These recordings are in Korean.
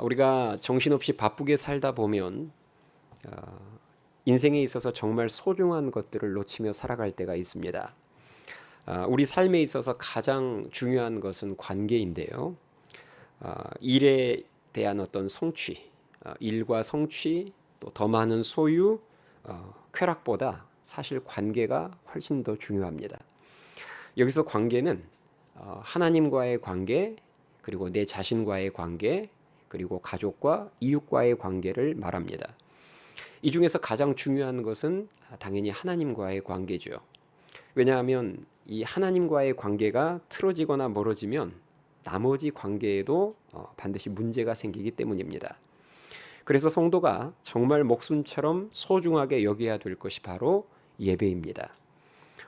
우리가 정신없이 바쁘게 살다 보면 인생에 있어서 정말 소중한 것들을 놓치며 살아갈 때가 있습니다. 우리 삶에 있어서 가장 중요한 것은 관계인데요. 일에 대한 어떤 성취, 일과 성취, 또 더 많은 소유, 쾌락보다 사실 관계가 훨씬 더 중요합니다. 여기서 관계는 하나님과의 관계, 그리고 내 자신과의 관계, 그리고 가족과 이웃과의 관계를 말합니다. 이 중에서 가장 중요한 것은 당연히 하나님과의 관계죠. 왜냐하면 이 하나님과의 관계가 틀어지거나 멀어지면 나머지 관계에도 반드시 문제가 생기기 때문입니다. 그래서 성도가 정말 목숨처럼 소중하게 여겨야 될 것이 바로 예배입니다.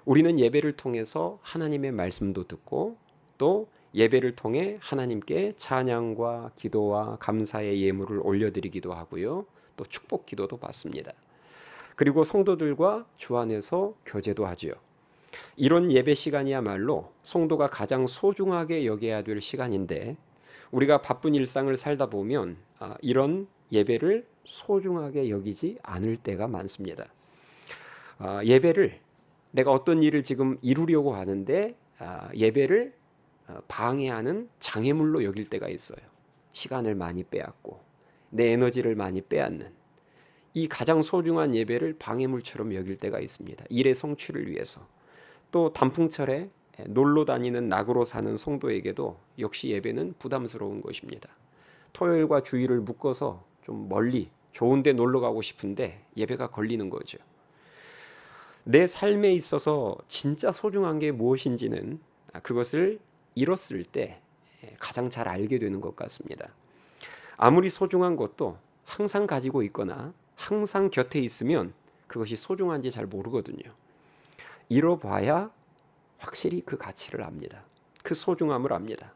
우리는 예배를 통해서 하나님의 말씀도 듣고 또 예배를 통해 하나님께 찬양과 기도와 감사의 예물을 올려드리기도 하고요. 또 축복 기도도 받습니다. 그리고 성도들과 주 안에서 교제도 하지요. 이런 예배 시간이야말로 성도가 가장 소중하게 여겨야 될 시간인데 우리가 바쁜 일상을 살다 보면 이런 예배를 소중하게 여기지 않을 때가 많습니다. 예배를 내가 어떤 일을 지금 이루려고 하는데 예배를 방해하는 장애물로 여길 때가 있어요. 시간을 많이 빼앗고 내 에너지를 많이 빼앗는 이 가장 소중한 예배를 방해물처럼 여길 때가 있습니다. 일의 성취를 위해서. 또 단풍철에 놀러 다니는 낙으로 사는 성도에게도 역시 예배는 부담스러운 것입니다. 토요일과 주일을 묶어서 좀 멀리 좋은 데 놀러 가고 싶은데 예배가 걸리는 거죠. 내 삶에 있어서 진짜 소중한 게 무엇인지는 그것을 잃었을 때 가장 잘 알게 되는 것 같습니다. 아무리 소중한 것도 항상 가지고 있거나 항상 곁에 있으면 그것이 소중한지 잘 모르거든요. 잃어봐야 확실히 그 가치를 압니다. 그 소중함을 압니다.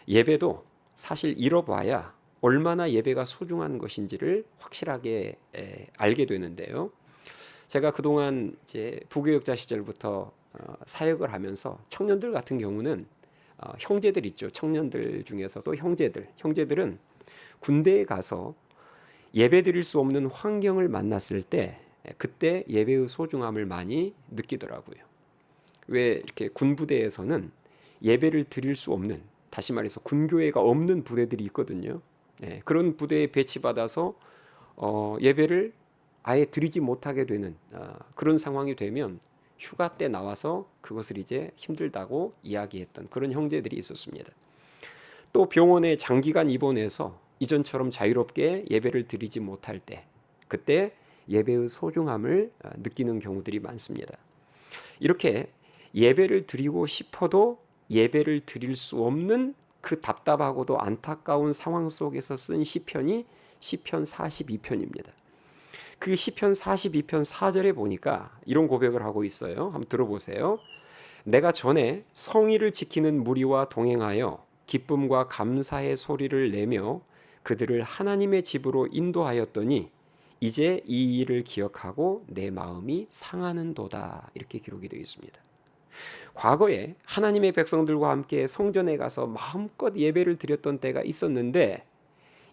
예배도 사실 잃어봐야 얼마나 예배가 소중한 것인지를 확실하게 알게 되는데요. 제가 그동안 이제 부교육자 시절부터 사역을 하면서 청년들 같은 경우는 형제들 있죠. 청년들 중에서도 형제들은 군대에 가서 예배 드릴 수 없는 환경을 만났을 때 그때 예배의 소중함을 많이 느끼더라고요. 왜 이렇게 군부대에서는 예배를 드릴 수 없는, 다시 말해서 군교회가 없는 부대들이 있거든요. 그런 부대에 배치받아서 예배를 아예 드리지 못하게 되는 그런 상황이 되면 휴가 때 나와서 그것을 이제 힘들다고 이야기했던 그런 형제들이 있었습니다. 또 병원에 장기간 입원해서 이전처럼 자유롭게 예배를 드리지 못할 때 그때 예배의 소중함을 느끼는 경우들이 많습니다. 이렇게 예배를 드리고 싶어도 예배를 드릴 수 없는 그 답답하고도 안타까운 상황 속에서 쓴 시편이 시편 42편입니다. 그 시편 42편 4절에 보니까 이런 고백을 하고 있어요. 한번 들어보세요. 내가 전에 성의를 지키는 무리와 동행하여 기쁨과 감사의 소리를 내며 그들을 하나님의 집으로 인도하였더니 이제 이 일을 기억하고 내 마음이 상하는도다. 이렇게 기록이 되어 있습니다. 과거에 하나님의 백성들과 함께 성전에 가서 마음껏 예배를 드렸던 때가 있었는데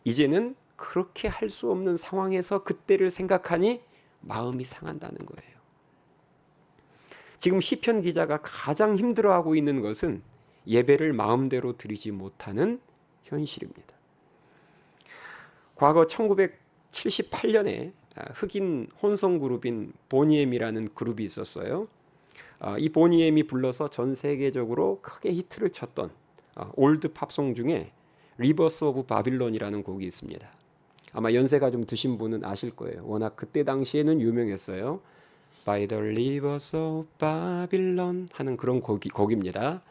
이제는 그렇게 할 수 없는 상황에서 그때를 생각하니 마음이 상한다는 거예요. 지금 시편 기자가 가장 힘들어하고 있는 것은 예배를 마음대로 드리지 못하는 현실입니다. 과거 1978년에 흑인 혼성 그룹인 보니엠이라는 그룹이 있었어요. 이 보니엠이 불러서 전 세계적으로 크게 히트를 쳤던 올드 팝송 중에 리버스 오브 바빌론이라는 곡이 있습니다. 아마 연세가 좀 드신 분은 아실 거예요. 워낙 그때 당시에는 유명했어요. By the rivers of Babylon 하는 그런 곡입니다.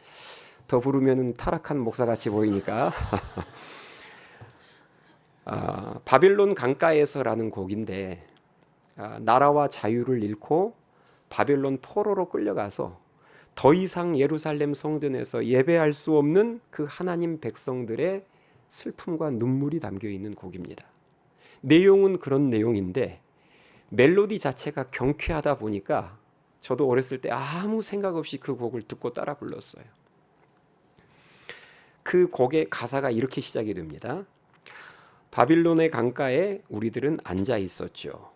더 부르면 타락한 목사같이 보이니까 바빌론 강가에서라는 곡인데 나라와 자유를 잃고 바벨론 포로로 끌려가서 더 이상 예루살렘 성전에서 예배할 수 없는 그 하나님 백성들의 슬픔과 눈물이 담겨 있는 곡입니다. 내용은 그런 내용인데 멜로디 자체가 경쾌하다 보니까 저도 어렸을 때 아무 생각 없이 그 곡을 듣고 따라 불렀어요. 그 곡의 가사가 이렇게 시작이 됩니다. 바빌론의 강가에 우리들은 앉아 있었죠.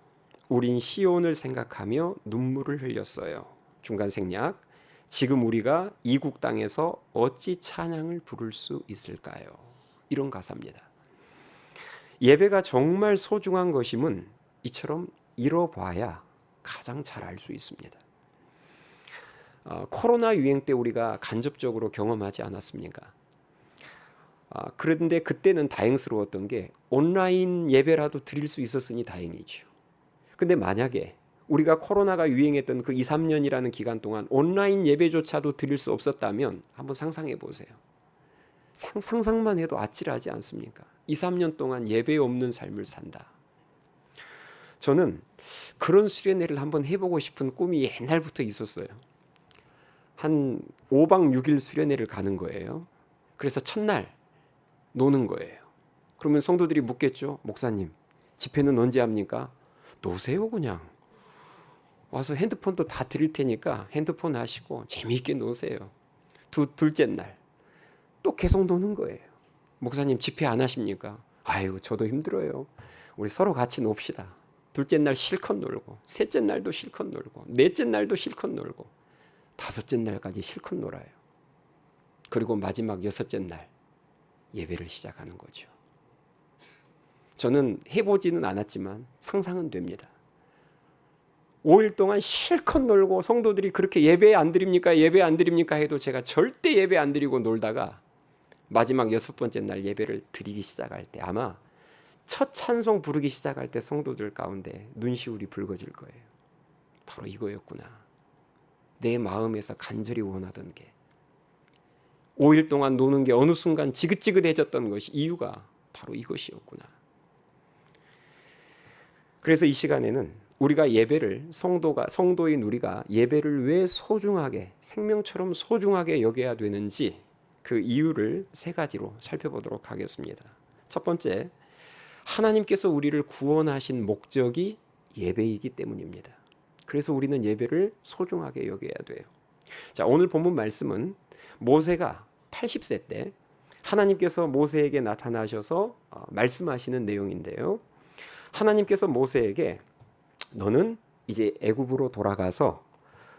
우린 시온을 생각하며 눈물을 흘렸어요. 중간 생략. 지금 우리가 이국 땅에서 어찌 찬양을 부를 수 있을까요? 이런 가사입니다. 예배가 정말 소중한 것임은 이처럼 잃어봐야 가장 잘 알 수 있습니다. 코로나 유행 때 우리가 간접적으로 경험하지 않았습니까? 그런데 그때는 다행스러웠던 게 온라인 예배라도 드릴 수 있었으니 다행이죠. 근데 만약에 우리가 코로나가 유행했던 그 2, 3년이라는 기간 동안 온라인 예배조차도 드릴 수 없었다면 한번 상상해 보세요. 상상만 해도 아찔하지 않습니까? 2, 3년 동안 예배 없는 삶을 산다. 저는 그런 수련회를 한번 해보고 싶은 꿈이 옛날부터 있었어요. 한 5박 6일 수련회를 가는 거예요. 그래서 첫날 노는 거예요. 그러면 성도들이 묻겠죠. 목사님, 집회는 언제 합니까? 노세요 그냥. 와서 핸드폰도 다 드릴 테니까 핸드폰 하시고 재미있게 노세요. 둘째 날 또 계속 노는 거예요. 목사님 집회 안 하십니까? 아유 저도 힘들어요. 우리 서로 같이 놉시다. 둘째 날 실컷 놀고 셋째 날도 실컷 놀고 넷째 날도 실컷 놀고 다섯째 날까지 실컷 놀아요. 그리고 마지막 여섯째 날 예배를 시작하는 거죠. 저는 해보지는 않았지만 상상은 됩니다. 5일 동안 실컷 놀고 성도들이 그렇게 예배 안 드립니까? 예배 안 드립니까? 해도 제가 절대 예배 안 드리고 놀다가 마지막 여섯 번째 날 예배를 드리기 시작할 때 아마 첫 찬송 부르기 시작할 때 성도들 가운데 눈시울이 붉어질 거예요. 바로 이거였구나. 내 마음에서 간절히 원하던 게 5일 동안 노는 게 어느 순간 지긋지긋해졌던 것이 이유가 바로 이것이었구나. 그래서 이 시간에는 우리가 예배를 성도인 우리가 예배를 왜 소중하게 생명처럼 소중하게 여겨야 되는지 그 이유를 세 가지로 살펴보도록 하겠습니다. 첫 번째, 하나님께서 우리를 구원하신 목적이 예배이기 때문입니다. 그래서 우리는 예배를 소중하게 여겨야 돼요. 자, 오늘 본문 말씀은 모세가 80세 때 하나님께서 모세에게 나타나셔서 말씀하시는 내용인데요. 하나님께서 모세에게 너는 이제 애굽으로 돌아가서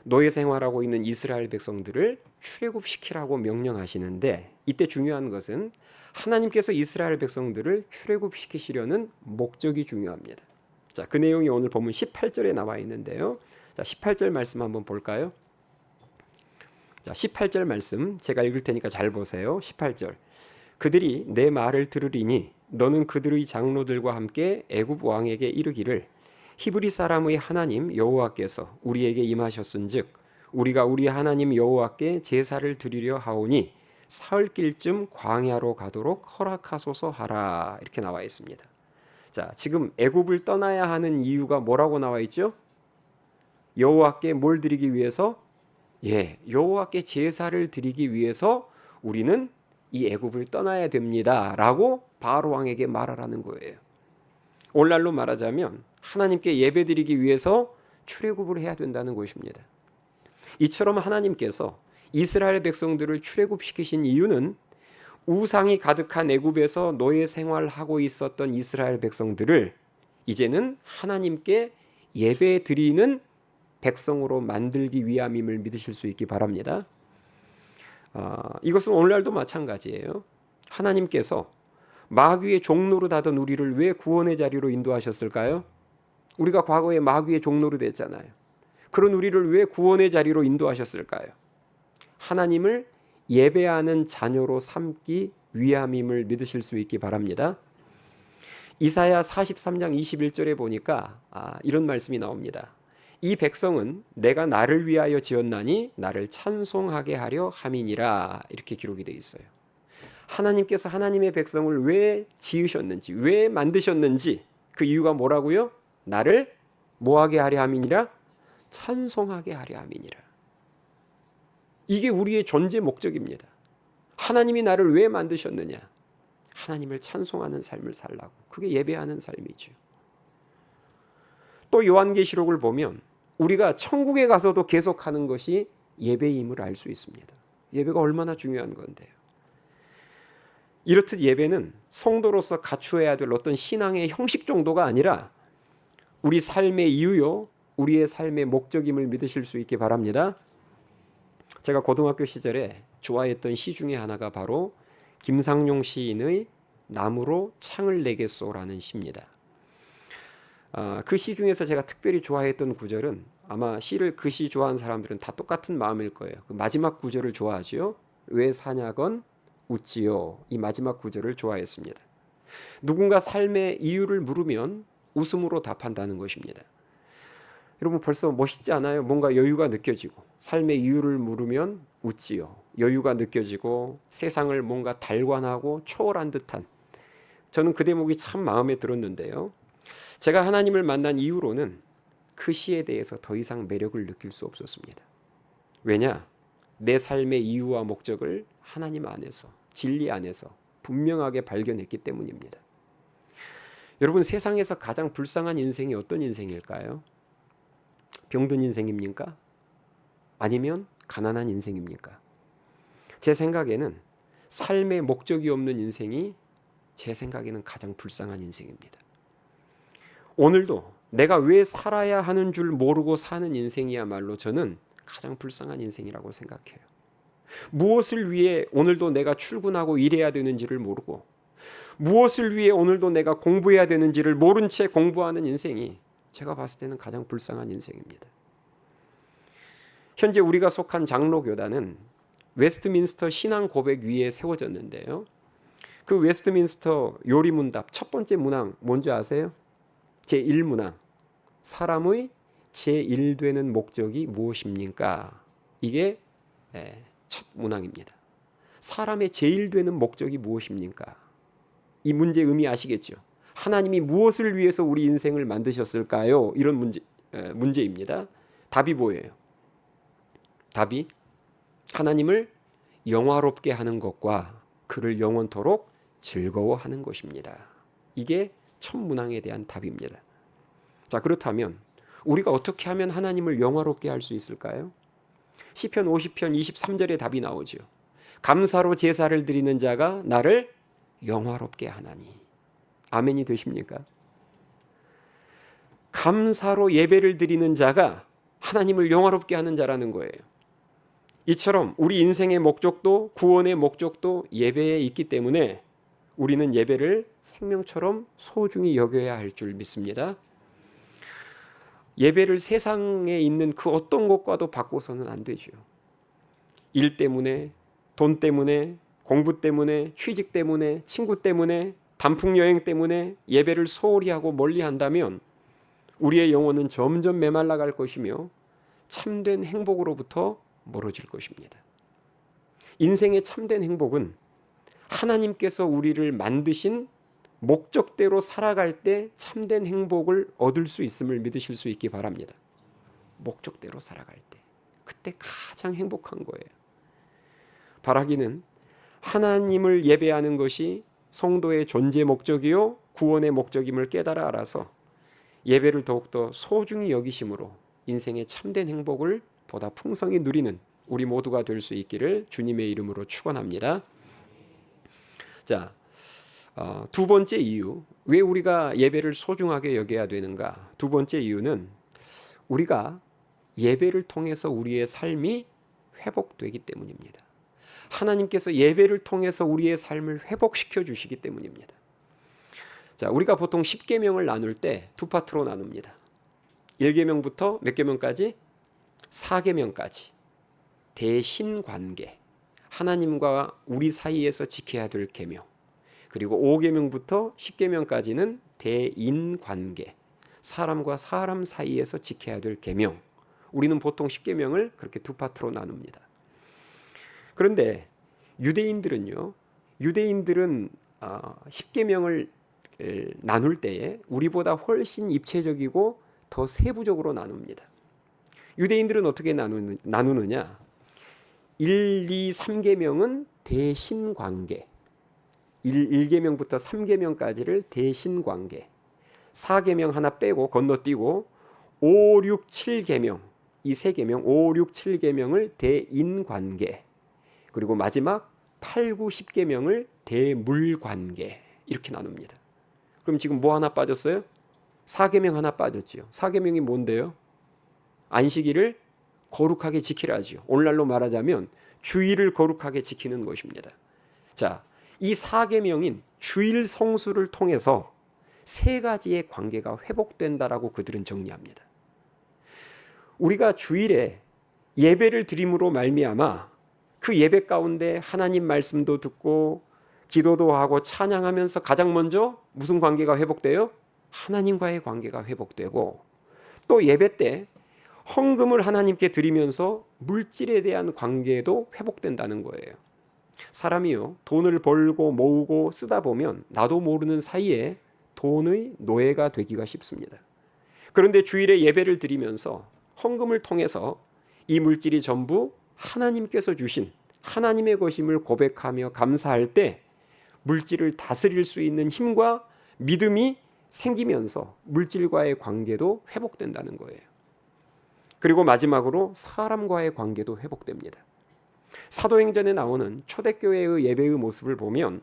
노예 생활하고 있는 이스라엘 백성들을 출애굽시키라고 명령하시는데 이때 중요한 것은 하나님께서 이스라엘 백성들을 출애굽시키시려는 목적이 중요합니다. 자, 그 내용이 오늘 본문 18절에 나와 있는데요. 자, 18절 말씀 한번 볼까요? 자, 18절 말씀 제가 읽을 테니까 잘 보세요. 18절. 그들이 내 말을 들으리니 너는 그들의 장로들과 함께 애굽 왕에게 이르기를 히브리 사람의 하나님 여호와께서 우리에게 임하셨은즉 우리가 우리 하나님 여호와께 제사를 드리려 하오니 사흘길쯤 광야로 가도록 허락하소서 하라. 이렇게 나와 있습니다. 자, 지금 애굽을 떠나야 하는 이유가 뭐라고 나와 있죠? 여호와께 뭘 드리기 위해서? 여호와께 제사를 드리기 위해서 우리는 이 애굽을 떠나야 됩니다라고 바로 왕에게 말하라는 거예요. 오늘날로 말하자면 하나님께 예배드리기 위해서 출애굽을 해야 된다는 것입니다. 이처럼 하나님께서 이스라엘 백성들을 출애굽시키신 이유는 우상이 가득한 애굽에서 노예 생활하고 있었던 이스라엘 백성들을 이제는 하나님께 예배드리는 백성으로 만들기 위함임을 믿으실 수 있기 바랍니다. 이것은 오늘날도 마찬가지예요. 하나님께서 마귀의 종노릇 하던 우리를 왜 구원의 자리로 인도하셨을까요? 우리가 과거에 마귀의 종노릇 했잖아요. 그런 우리를 왜 구원의 자리로 인도하셨을까요? 하나님을 예배하는 자녀로 삼기 위함임을 믿으실 수 있기 바랍니다. 이사야 43장 21절에 보니까 이런 말씀이 나옵니다. 이 백성은 내가 나를 위하여 지었나니 나를 찬송하게 하려 함이니라. 이렇게 기록이 되어 있어요. 하나님께서 하나님의 백성을 왜 지으셨는지, 왜 만드셨는지 그 이유가 뭐라고요? 나를 뭐하게 하려 함이니라? 찬송하게 하려 함이니라. 이게 우리의 존재 목적입니다. 하나님이 나를 왜 만드셨느냐? 하나님을 찬송하는 삶을 살라고. 그게 예배하는 삶이죠. 또 요한계시록을 보면 우리가 천국에 가서도 계속하는 것이 예배임을 알 수 있습니다. 예배가 얼마나 중요한 건데요. 이렇듯 예배는 성도로서 갖추어야 될 어떤 신앙의 형식 정도가 아니라 우리 삶의 이유요, 우리의 삶의 목적임을 믿으실 수 있기 바랍니다. 제가 고등학교 시절에 좋아했던 시 중에 하나가 바로 김상용 시인의 나무로 창을 내겠소라는 시입니다. 그 시 중에서 제가 특별히 좋아했던 구절은, 아마 시를 그 시 좋아하는 사람들은 다 똑같은 마음일 거예요. 그 마지막 구절을 좋아하지요. 왜 사냐건 웃지요. 이 마지막 구절을 좋아했습니다. 누군가 삶의 이유를 물으면 웃음으로 답한다는 것입니다. 여러분 벌써 멋있지 않아요? 뭔가 여유가 느껴지고, 삶의 이유를 물으면 웃지요. 여유가 느껴지고 세상을 뭔가 달관하고 초월한 듯한, 저는 그 대목이 참 마음에 들었는데요. 제가 하나님을 만난 이후로는 그 시에 대해서 더 이상 매력을 느낄 수 없었습니다. 왜냐? 내 삶의 이유와 목적을 하나님 안에서, 진리 안에서 분명하게 발견했기 때문입니다. 여러분, 세상에서 가장 불쌍한 인생이 어떤 인생일까요? 병든 인생입니까? 아니면 가난한 인생입니까? 제 생각에는 삶의 목적이 없는 인생이 제 생각에는 가장 불쌍한 인생입니다. 오늘도 내가 왜 살아야 하는 줄 모르고 사는 인생이야말로 저는 가장 불쌍한 인생이라고 생각해요. 무엇을 위해 오늘도 내가 출근하고 일해야 되는지를 모르고, 무엇을 위해 오늘도 내가 공부해야 되는지를 모른 채 공부하는 인생이 제가 봤을 때는 가장 불쌍한 인생입니다. 현재 우리가 속한 장로교단은 웨스트민스터 신앙 고백 위에 세워졌는데요. 그 웨스트민스터 요리문답 첫 번째 문항 뭔지 아세요? 제1문항, 사람의 제1되는 목적이 무엇입니까? 이게 첫 문항입니다. 사람의 제1되는 목적이 무엇입니까? 이 문제 의미 아시겠죠? 하나님이 무엇을 위해서 우리 인생을 만드셨을까요? 이런 문제입니다. 답이 뭐예요? 답이 하나님을 영화롭게 하는 것과 그를 영원토록 즐거워하는 것입니다. 이게 첫 문항에 대한 답입니다. 자, 그렇다면 우리가 어떻게 하면 하나님을 영화롭게 할 수 있을까요? 시편 50편 23절에 답이 나오죠. 감사로 제사를 드리는 자가 나를 영화롭게 하나니. 아멘이 되십니까? 감사로 예배를 드리는 자가 하나님을 영화롭게 하는 자라는 거예요. 이처럼 우리 인생의 목적도, 구원의 목적도 예배에 있기 때문에 우리는 예배를 생명처럼 소중히 여겨야 할 줄 믿습니다. 예배를 세상에 있는 그 어떤 것과도 바꿔서는 안 되죠. 일 때문에, 돈 때문에, 공부 때문에, 취직 때문에, 친구 때문에, 단풍 여행 때문에 예배를 소홀히 하고 멀리 한다면 우리의 영혼은 점점 메말라 갈 것이며 참된 행복으로부터 멀어질 것입니다. 인생의 참된 행복은 하나님께서 우리를 만드신 목적대로 살아갈 때 참된 행복을 얻을 수 있음을 믿으실 수 있기 바랍니다. 목적대로 살아갈 때, 그때 가장 행복한 거예요. 바라기는 하나님을 예배하는 것이 성도의 존재 목적이요 구원의 목적임을 깨달아 알아서 예배를 더욱더 소중히 여기심으로 인생의 참된 행복을 보다 풍성히 누리는 우리 모두가 될 수 있기를 주님의 이름으로 축원합니다. 자, 두 번째 이유, 왜 우리가 예배를 소중하게 여겨야 되는가? 두 번째 이유는 우리가 예배를 통해서 우리의 삶이 회복되기 때문입니다. 하나님께서 예배를 통해서 우리의 삶을 회복시켜 주시기 때문입니다. 자, 우리가 보통 10계명을 나눌 때 두 파트로 나눕니다. 1계명부터 몇 계명까지? 4계명까지. 대신관계, 하나님과 우리 사이에서 지켜야 될 계명. 그리고 5계명부터 10계명까지는 대인관계, 사람과 사람 사이에서 지켜야 될 계명. 우리는 보통 10계명을 그렇게 두 파트로 나눕니다. 그런데 유대인들은 10계명을 나눌 때에 우리보다 훨씬 입체적이고 더 세부적으로 나눕니다. 유대인들은 어떻게 나누느냐? 1, 2, 3계명은 대신관계, 1계명부터 3계명까지를 대신관계, 4계명 하나 빼고 건너뛰고 5, 6, 7계명, 이 3계명 5, 6, 7계명을 대인관계, 그리고 마지막 8, 9, 10계명을 대물관계 이렇게 나눕니다. 그럼 지금 뭐 하나 빠졌어요? 사계명 하나 빠졌지요. 사계명이 뭔데요? 안식일을 거룩하게 지키라지요. 오늘날로 말하자면 주일을 거룩하게 지키는 것입니다. 자, 이 사계명인 주일 성수를 통해서 세 가지의 관계가 회복된다라고 그들은 정리합니다. 우리가 주일에 예배를 드림으로 말미암아 그 예배 가운데 하나님 말씀도 듣고 기도도 하고 찬양하면서 가장 먼저 무슨 관계가 회복돼요? 하나님과의 관계가 회복되고, 또 예배 때 헌금을 하나님께 드리면서 물질에 대한 관계도 회복된다는 거예요. 사람이요, 돈을 벌고 모으고 쓰다 보면 나도 모르는 사이에 돈의 노예가 되기가 쉽습니다. 그런데 주일에 예배를 드리면서 헌금을 통해서 이 물질이 전부 하나님께서 주신 하나님의 것임을 고백하며 감사할 때 물질을 다스릴 수 있는 힘과 믿음이 생기면서 물질과의 관계도 회복된다는 거예요. 그리고 마지막으로 사람과의 관계도 회복됩니다. 사도행전에 나오는 초대교회의 예배의 모습을 보면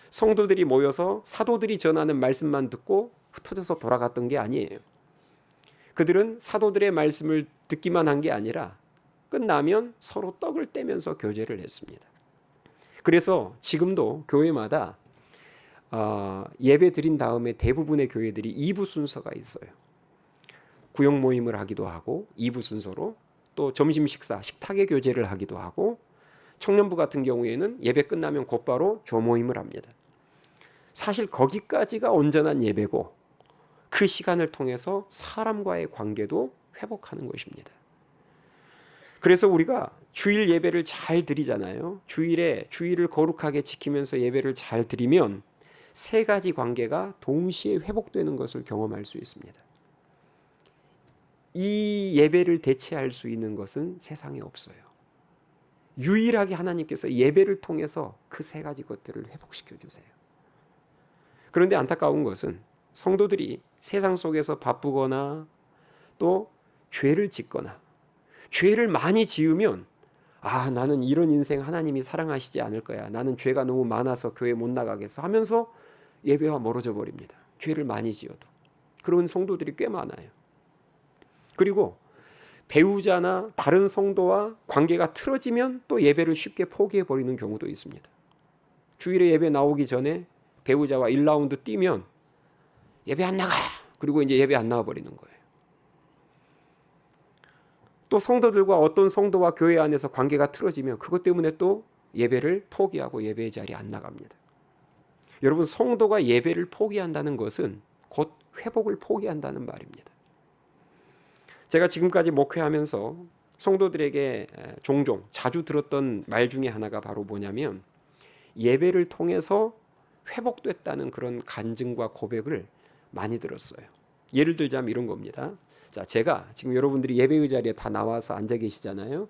성도들이 모여서 사도들이 전하는 말씀만 듣고 흩어져서 돌아갔던 게 아니에요. 그들은 사도들의 말씀을 듣기만 한 게 아니라 끝나면 서로 떡을 떼면서 교제를 했습니다. 그래서 지금도 교회마다 예배 드린 다음에 대부분의 교회들이 2부 순서가 있어요. 구역 모임을 하기도 하고 2부 순서로, 또 점심 식사, 식탁의 교제를 하기도 하고, 청년부 같은 경우에는 예배 끝나면 곧바로 조모임을 합니다. 사실 거기까지가 온전한 예배고 그 시간을 통해서 사람과의 관계도 회복하는 것입니다. 그래서 우리가 주일 예배를 잘 드리잖아요. 주일을 거룩하게 지키면서 예배를 잘 드리면 세 가지 관계가 동시에 회복되는 것을 경험할 수 있습니다. 이 예배를 대체할 수 있는 것은 세상에 없어요. 유일하게 하나님께서 예배를 통해서 그 세 가지 것들을 회복시켜 주세요. 그런데 안타까운 것은 성도들이 세상 속에서 바쁘거나 또 죄를 짓거나 죄를 많이 지으면 나는 이런 인생 하나님이 사랑하시지 않을 거야. 나는 죄가 너무 많아서 교회 못 나가겠어 하면서 예배와 멀어져 버립니다. 죄를 많이 지어도. 그런 성도들이 꽤 많아요. 그리고 배우자나 다른 성도와 관계가 틀어지면 또 예배를 쉽게 포기해 버리는 경우도 있습니다. 주일에 예배 나오기 전에 배우자와 1라운드 뛰면 예배 안 나가. 그리고 이제 예배 안 나와 버리는 거예요. 또 성도들과 어떤 성도와 교회 안에서 관계가 틀어지면 그것 때문에 또 예배를 포기하고 예배의 자리에 안 나갑니다. 여러분, 성도가 예배를 포기한다는 것은 곧 회복을 포기한다는 말입니다. 제가 지금까지 목회하면서 성도들에게 종종 자주 들었던 말 중에 하나가 바로 뭐냐면, 예배를 통해서 회복됐다는 그런 간증과 고백을 많이 들었어요. 예를 들자면 이런 겁니다. 자, 제가 지금 여러분들이 예배의 자리에 다 나와서 앉아 계시잖아요.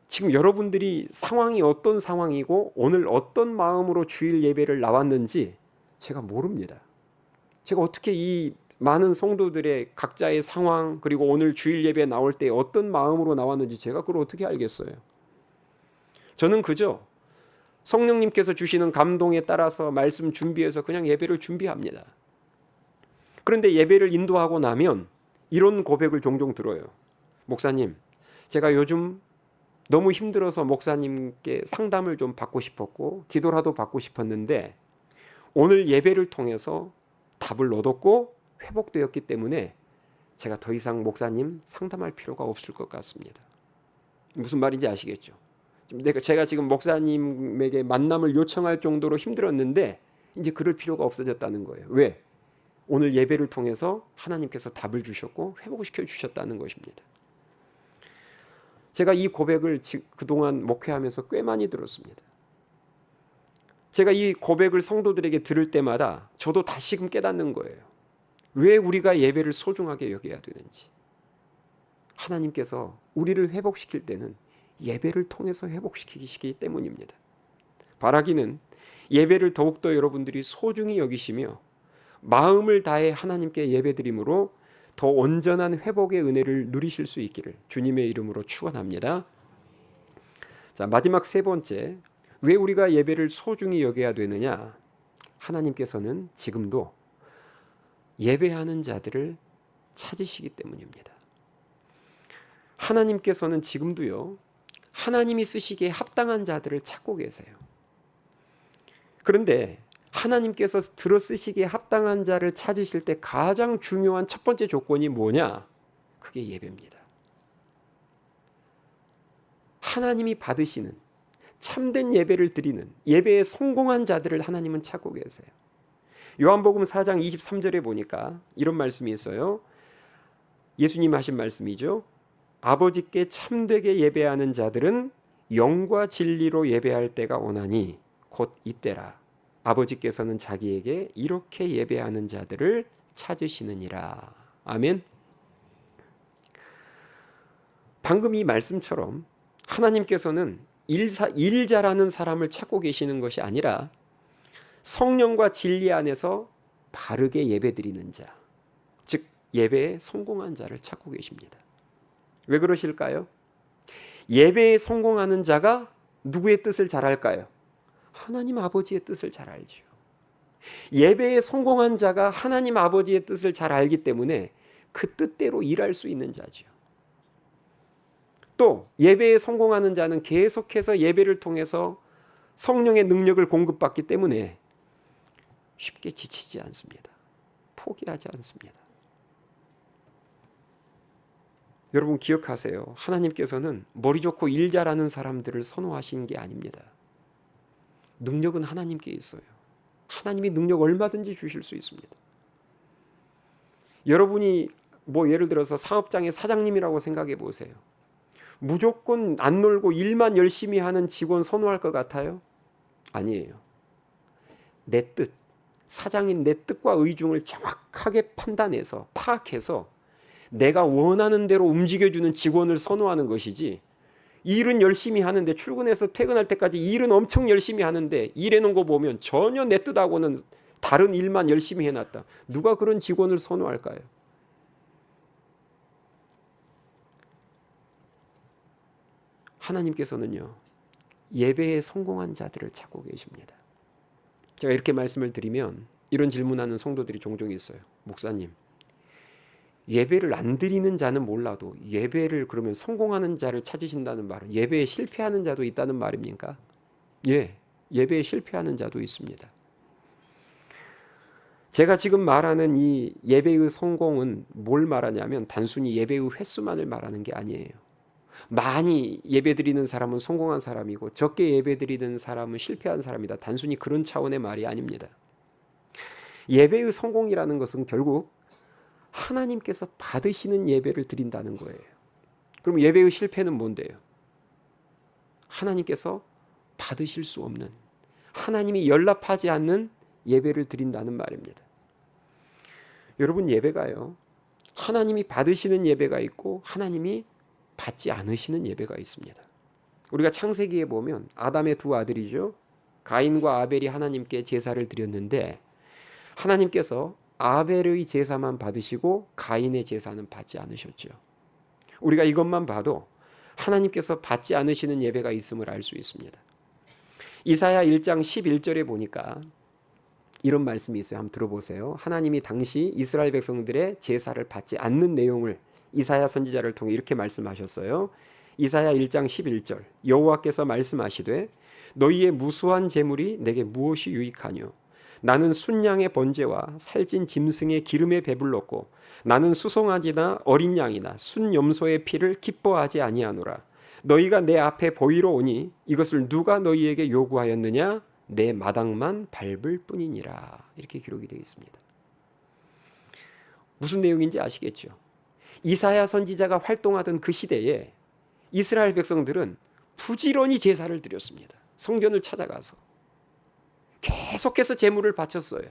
지금 여러분들이 상황이 어떤 상황이고 오늘 어떤 마음으로 주일 예배를 나왔는지 제가 모릅니다. 제가 어떻게 이 많은 성도들의 각자의 상황, 그리고 오늘 주일 예배 나올 때 어떤 마음으로 나왔는지 제가 그걸 어떻게 알겠어요? 저는 그저 성령님께서 주시는 감동에 따라서 말씀 준비해서 그냥 예배를 준비합니다. 그런데 예배를 인도하고 나면 이런 고백을 종종 들어요. 목사님, 제가 요즘 너무 힘들어서 목사님께 상담을 좀 받고 싶었고 기도라도 받고 싶었는데 오늘 예배를 통해서 답을 얻었고 회복되었기 때문에 제가 더 이상 목사님 상담할 필요가 없을 것 같습니다. 무슨 말인지 아시겠죠? 제가 지금 목사님에게 만남을 요청할 정도로 힘들었는데 이제 그럴 필요가 없어졌다는 거예요. 왜? 오늘 예배를 통해서 하나님께서 답을 주셨고 회복을 시켜주셨다는 것입니다. 제가 이 고백을 그동안 목회하면서 꽤 많이 들었습니다. 제가 이 고백을 성도들에게 들을 때마다 저도 다시금 깨닫는 거예요. 왜 우리가 예배를 소중하게 여겨야 되는지. 하나님께서 우리를 회복시킬 때는 예배를 통해서 회복시키시기 때문입니다. 바라기는 예배를 더욱더 여러분들이 소중히 여기시며 마음을 다해 하나님께 예배드림으로 더 온전한 회복의 은혜를 누리실 수 있기를 주님의 이름으로 축원합니다. 자, 마지막 세 번째, 왜 우리가 예배를 소중히 여겨야 되느냐? 하나님께서는 지금도 예배하는 자들을 찾으시기 때문입니다. 하나님께서는 지금도요, 하나님이 쓰시기에 합당한 자들을 찾고 계세요. 그런데 하나님께서 들어 쓰시기에 합당한 자를 찾으실 때 가장 중요한 첫 번째 조건이 뭐냐? 그게 예배입니다. 하나님이 받으시는 참된 예배를 드리는 예배에 성공한 자들을 하나님은 찾고 계세요. 요한복음 4장 23절에 보니까 이런 말씀이 있어요. 예수님 하신 말씀이죠. 아버지께 참되게 예배하는 자들은 영과 진리로 예배할 때가 오나니 곧 이때라. 아버지께서는 자기에게 이렇게 예배하는 자들을 찾으시느니라. 아멘. 방금 이 말씀처럼 하나님께서는 일 잘하는 사람을 찾고 계시는 것이 아니라 성령과 진리 안에서 바르게 예배드리는 자, 즉 예배에 성공한 자를 찾고 계십니다. 왜 그러실까요? 예배에 성공하는 자가 누구의 뜻을 잘 알까요? 하나님 아버지의 뜻을 잘 알죠. 예배에 성공한 자가 하나님 아버지의 뜻을 잘 알기 때문에 그 뜻대로 일할 수 있는 자죠. 또 예배에 성공하는 자는 계속해서 예배를 통해서 성령의 능력을 공급받기 때문에 쉽게 지치지 않습니다. 포기하지 않습니다. 여러분 기억하세요. 하나님께서는 머리 좋고 일 잘하는 사람들을 선호하시는 게 아닙니다. 능력은 하나님께 있어요. 하나님이 능력 얼마든지 주실 수 있습니다. 여러분이 예를 들어서 사업장의 사장님이라고 생각해 보세요. 무조건 안 놀고 일만 열심히 하는 직원 선호할 것 같아요? 아니에요. 내 뜻, 사장인 내 뜻과 의중을 정확하게 판단해서 파악해서 내가 원하는 대로 움직여주는 직원을 선호하는 것이지, 일은 열심히 하는데 출근해서 퇴근할 때까지 일은 엄청 열심히 하는데 일해놓은 거 보면 전혀 내 뜻하고는 다른 일만 열심히 해놨다. 누가 그런 직원을 선호할까요? 하나님께서는요, 예배에 성공한 자들을 찾고 계십니다. 제가 이렇게 말씀을 드리면 이런 질문하는 성도들이 종종 있어요. 목사님, 예배를 안 드리는 자는 몰라도 예배를 그러면 성공하는 자를 찾으신다는 말은 예배에 실패하는 자도 있다는 말입니까? 예, 예배에 실패하는 자도 있습니다. 제가 지금 말하는 이 예배의 성공은 뭘 말하냐면 단순히 예배의 횟수만을 말하는 게 아니에요. 많이 예배드리는 사람은 성공한 사람이고 적게 예배드리는 사람은 실패한 사람이다. 단순히 그런 차원의 말이 아닙니다. 예배의 성공이라는 것은 결국 하나님께서 받으시는 예배를 드린다는 거예요. 그럼 예배의 실패는 뭔데요? 하나님께서 받으실 수 없는, 하나님이 연락하지 않는 예배를 드린다는 말입니다. 여러분, 예배가요, 하나님이 받으시는 예배가 있고 하나님이 받지 않으시는 예배가 있습니다. 우리가 창세기에 보면 아담의 두 아들이죠. 가인과 아벨이 하나님께 제사를 드렸는데 하나님께서 아벨의 제사만 받으시고 가인의 제사는 받지 않으셨죠. 우리가 이것만 봐도 하나님께서 받지 않으시는 예배가 있음을 알 수 있습니다. 이사야 1장 11절에 보니까 이런 말씀이 있어요. 한번 들어보세요. 하나님이 당시 이스라엘 백성들의 제사를 받지 않는 내용을 이사야 선지자를 통해 이렇게 말씀하셨어요. 이사야 1장 11절, 여호와께서 말씀하시되 너희의 무수한 제물이 내게 무엇이 유익하뇨? 나는 순양의 번제와 살찐 짐승의 기름에 배불렀고 나는 수송아지나 어린 양이나 순염소의 피를 기뻐하지 아니하노라. 너희가 내 앞에 보이러 오니 이것을 누가 너희에게 요구하였느냐? 내 마당만 밟을 뿐이니라. 이렇게 기록이 되어 있습니다. 무슨 내용인지 아시겠죠? 이사야 선지자가 활동하던 그 시대에 이스라엘 백성들은 부지런히 제사를 드렸습니다. 성전을 찾아가서 계속해서 제물을 바쳤어요.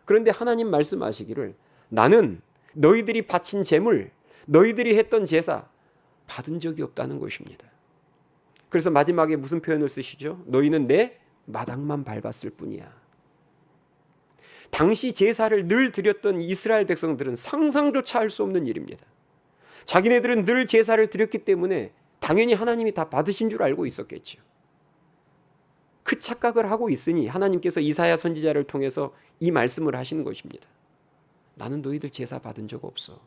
그런데 하나님 말씀하시기를 나는 너희들이 바친 제물, 너희들이 했던 제사 받은 적이 없다는 것입니다. 그래서 마지막에 무슨 표현을 쓰시죠? 너희는 내 마당만 밟았을 뿐이야. 당시 제사를 늘 드렸던 이스라엘 백성들은 상상조차 할 수 없는 일입니다. 자기네들은 늘 제사를 드렸기 때문에 당연히 하나님이 다 받으신 줄 알고 있었겠죠. 그 착각을 하고 있으니 하나님께서 이사야 선지자를 통해서 이 말씀을 하시는 것입니다. 나는 너희들 제사 받은 적 없어.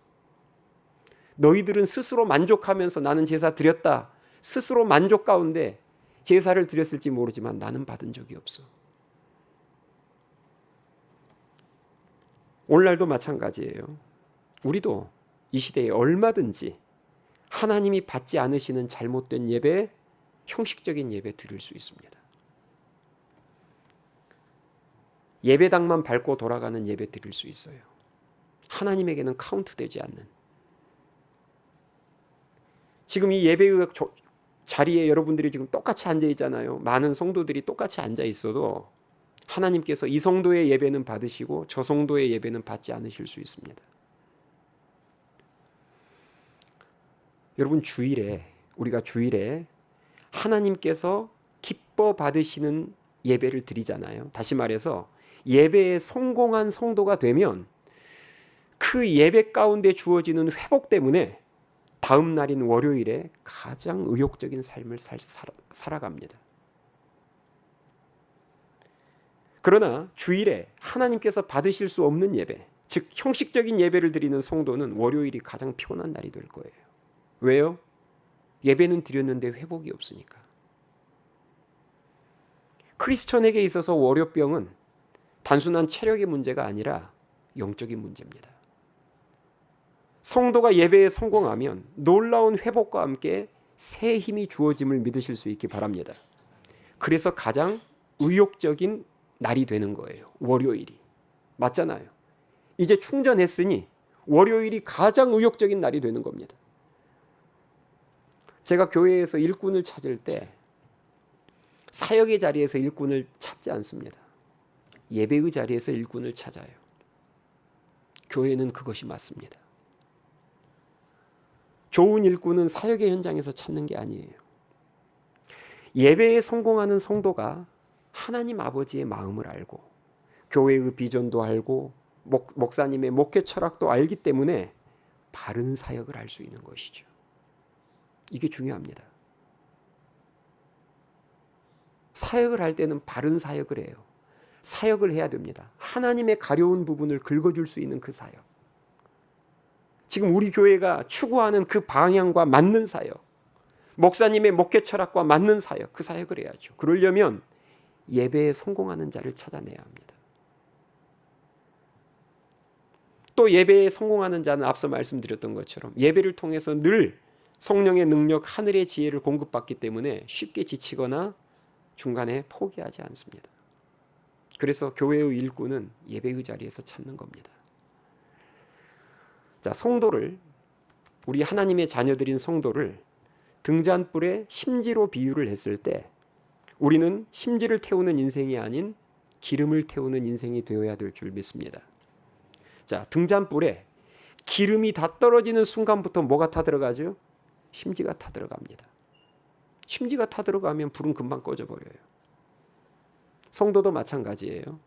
너희들은 스스로 만족하면서 나는 제사 드렸다. 스스로 만족 가운데 제사를 드렸을지 모르지만 나는 받은 적이 없어. 오늘날도 마찬가지예요. 우리도 이 시대에 얼마든지 하나님이 받지 않으시는 잘못된 예배, 형식적인 예배 드릴 수 있습니다. 예배당만 밟고 돌아가는 예배 드릴 수 있어요. 하나님에게는 카운트되지 않는. 지금 이 예배의 자리에 여러분들이 지금 똑같이 앉아 있잖아요. 많은 성도들이 똑같이 앉아 있어도 하나님께서 이 성도의 예배는 받으시고 저 성도의 예배는 받지 않으실 수 있습니다. 여러분 우리가 주일에 하나님께서 기뻐 받으시는 예배를 드리잖아요. 다시 말해서 예배에 성공한 성도가 되면 그 예배 가운데 주어지는 회복 때문에 다음 날인 월요일에 가장 의욕적인 삶을 살아갑니다. 그러나 주일에 하나님께서 받으실 수 없는 예배, 즉 형식적인 예배를 드리는 성도는 월요일이 가장 피곤한 날이 될 거예요. 왜요? 예배는 드렸는데 회복이 없으니까. 크리스천에게 있어서 월요병은 단순한 체력의 문제가 아니라 영적인 문제입니다. 성도가 예배에 성공하면 놀라운 회복과 함께 새 힘이 주어짐을 믿으실 수 있기 바랍니다. 그래서 가장 의욕적인 날이 되는 거예요. 월요일이. 맞잖아요. 이제 충전했으니 월요일이 가장 의욕적인 날이 되는 겁니다. 제가 교회에서 일꾼을 찾을 때 사역의 자리에서 일꾼을 찾지 않습니다. 예배의 자리에서 일꾼을 찾아요. 교회는 그것이 맞습니다. 좋은 일꾼은 사역의 현장에서 찾는 게 아니에요. 예배에 성공하는 성도가 하나님 아버지의 마음을 알고 교회의 비전도 알고 목사님의 목회 철학도 알기 때문에 바른 사역을 할 수 있는 것이죠. 이게 중요합니다. 사역을 할 때는 바른 사역을 해요. 사역을 해야 됩니다. 하나님의 가려운 부분을 긁어줄 수 있는 그 사역. 지금 우리 교회가 추구하는 그 방향과 맞는 사역, 목사님의 목회 철학과 맞는 사역, 그 사역을 해야죠. 그러려면 예배에 성공하는 자를 찾아내야 합니다. 또 예배에 성공하는 자는 앞서 말씀드렸던 것처럼 예배를 통해서 늘 성령의 능력, 하늘의 지혜를 공급받기 때문에 쉽게 지치거나 중간에 포기하지 않습니다. 그래서 교회의 일꾼은 예배의 자리에서 찾는 겁니다. 자, 성도를, 우리 하나님의 자녀들인 성도를 등잔불에 심지로 비유를 했을 때 우리는 심지를 태우는 인생이 아닌 기름을 태우는 인생이 되어야 될 줄 믿습니다. 자, 등잔불에 기름이 다 떨어지는 순간부터 뭐가 타들어가죠? 심지가 타들어갑니다. 심지가 타들어가면 불은 금방 꺼져버려요. 성도도 마찬가지예요.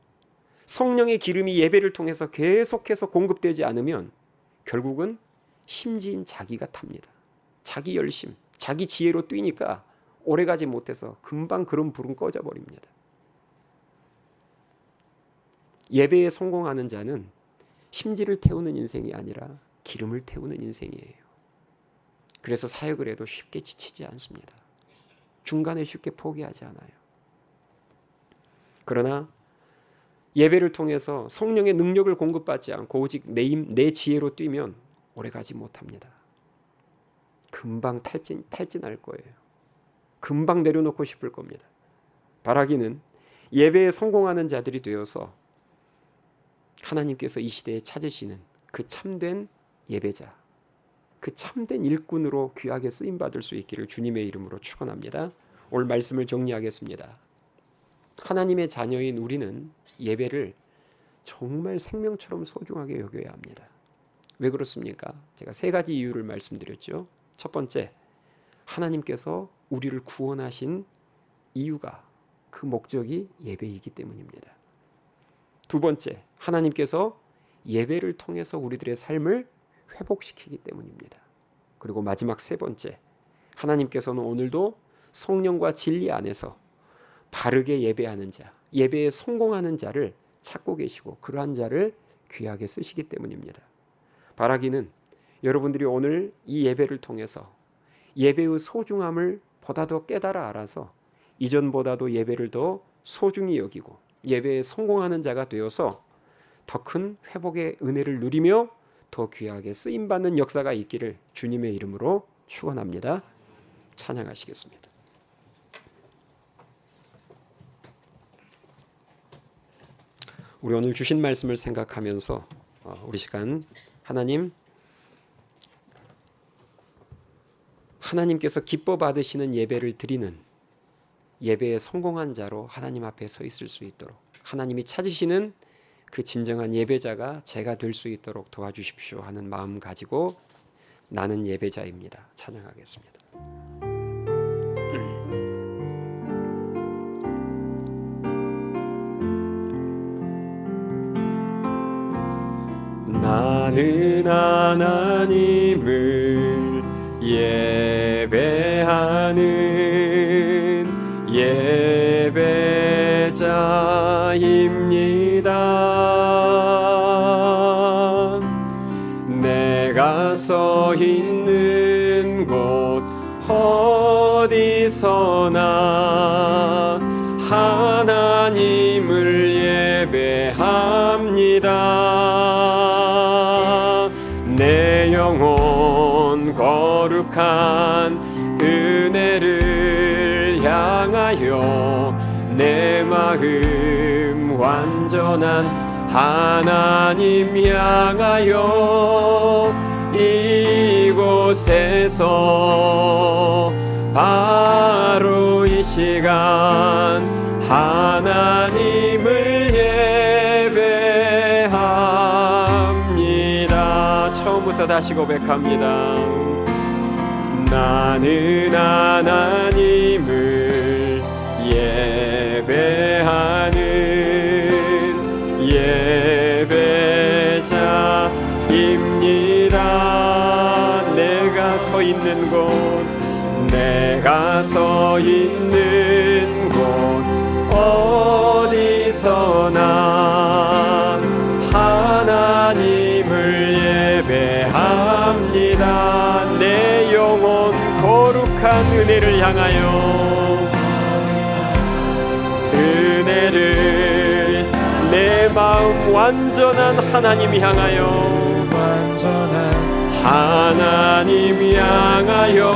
성령의 기름이 예배를 통해서 계속해서 공급되지 않으면 결국은 심지인 자기가 탑니다. 자기 열심, 자기 지혜로 뛰니까 오래가지 못해서 금방 그런 불은 꺼져버립니다. 예배에 성공하는 자는 심지를 태우는 인생이 아니라 기름을 태우는 인생이에요. 그래서 사역을 해도 쉽게 지치지 않습니다. 중간에 쉽게 포기하지 않아요. 그러나 예배를 통해서 성령의 능력을 공급받지 않고 오직 내 지혜로 뛰면 오래가지 못합니다. 금방 탈진할 거예요. 금방 내려놓고 싶을 겁니다. 바라기는 예배에 성공하는 자들이 되어서 하나님께서 이 시대에 찾으시는 그 참된 예배자, 그 참된 일꾼으로 귀하게 쓰임받을 수 있기를 주님의 이름으로 축원합니다. 오늘 말씀을 정리하겠습니다. 하나님의 자녀인 우리는 예배를 정말 생명처럼 소중하게 여겨야 합니다. 왜 그렇습니까? 제가 세 가지 이유를 말씀드렸죠. 첫 번째, 하나님께서 우리를 구원하신 이유가, 그 목적이 예배이기 때문입니다. 두 번째, 하나님께서 예배를 통해서 우리들의 삶을 회복시키기 때문입니다. 그리고 마지막 세 번째, 하나님께서는 오늘도 성령과 진리 안에서 바르게 예배하는 자, 예배에 성공하는 자를 찾고 계시고 그러한 자를 귀하게 쓰시기 때문입니다. 바라기는 여러분들이 오늘 이 예배를 통해서 예배의 소중함을 보다 더 깨달아 알아서 이전보다도 예배를 더 소중히 여기고 예배에 성공하는 자가 되어서 더 큰 회복의 은혜를 누리며 더 귀하게 쓰임받는 역사가 있기를 주님의 이름으로 축원합니다. 찬양하시겠습니다. 우리 오늘 주신 말씀을 생각하면서 우리 시간 하나님께서 기뻐 받으시는 예배를 드리는 예배에 성공한 자로 하나님 앞에 서 있을 수 있도록 하나님이 찾으시는 그 진정한 예배자가 제가 될 수 있도록 도와주십시오 하는 마음 가지고 나는 예배자입니다. 찬양하겠습니다. 나는 하나님을 예배하는 예배자입니다. 내가 서 있는 곳 어디서나 하나님을 예배합니다. 내 영혼 거룩한 은혜를 향하여 내 마음 완전한 하나님 향하여 이곳에서 바로 이 시간 하나님을 예배합니다. 처음부터 다시 고백합니다. 나는 하나님을 예배하는 예배자입니다. 내가 서 있는 곳 어디서나 하나님을 예배합니다. 내 영혼 거룩한 은혜를 향하여 은혜를 내 마음 완전한 하나님 향하여 하나님 향하여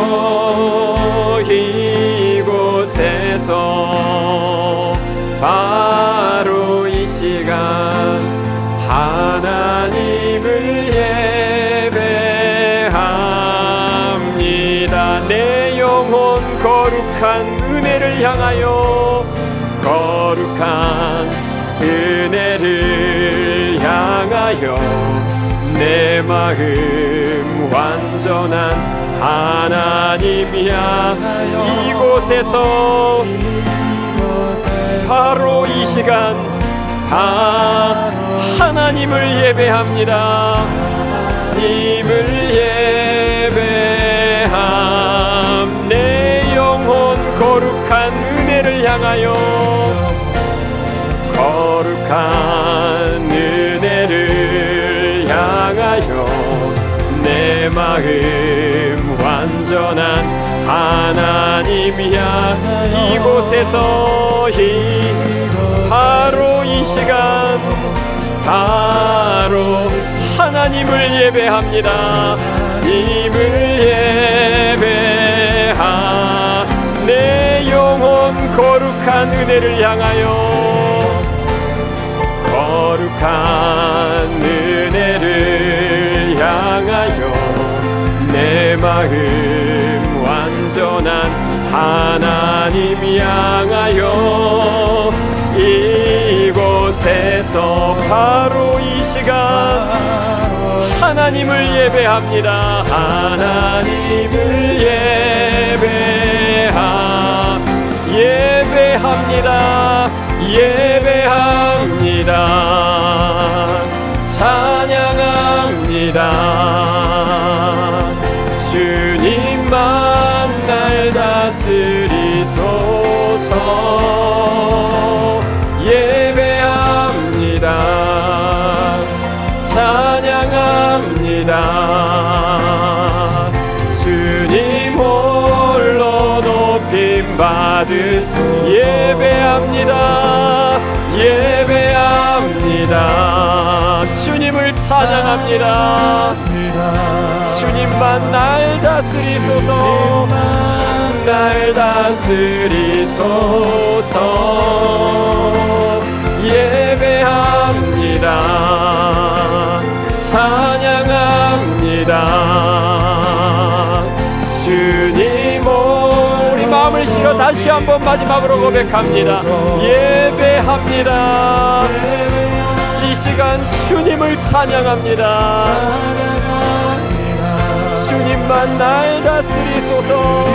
이곳에서 바로 이 시간 하나님을 예배합니다. 내 영혼 거룩한 은혜를 향하여 거룩한 은혜를 향하여 내 마음 완전한 하나님 향하여 이곳에서 바로 이 시간 하나님을 예배합니다. 하나님을 예배함. 내 영혼 거룩한 은혜를 향하여 거룩한 은혜를 향하여 내 마음 완전한 하나님 향하여 이곳에서 바로 이 시간 바로 하나님을 예배합니다. 하나님을 예배하 내 영혼 거룩한 은혜를 향하여 거룩한 은혜를 향하여 내 마음 완전한 하나님 향하여 이곳에서 바로 이 시간 하나님을 예배합니다. 하나님을 예배합니다. 예배합니다. 찬양합니다. 주님만 날 다스리소서. 높임 받으소서. 예배합니다. 예배합니다. 주님을 찬양합니다. 주님만 날 다스리소서. 날 다스리소서. 예배합니다. 찬양합니다. 주님 우리 마음을 실어 다시 한번 마지막으로 고백합니다. 예배합니다. 이 시간 주님을 찬양합니다. 주님만 날 다스리소서.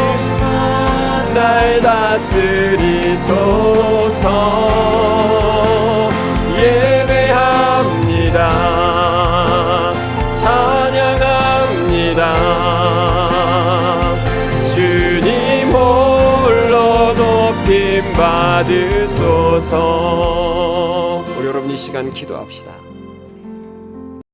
날 다스리소서. 예배합니다. 찬양합니다. 주님 홀로 높임 받으소서. 우리 여러분 이 시간 기도합시다.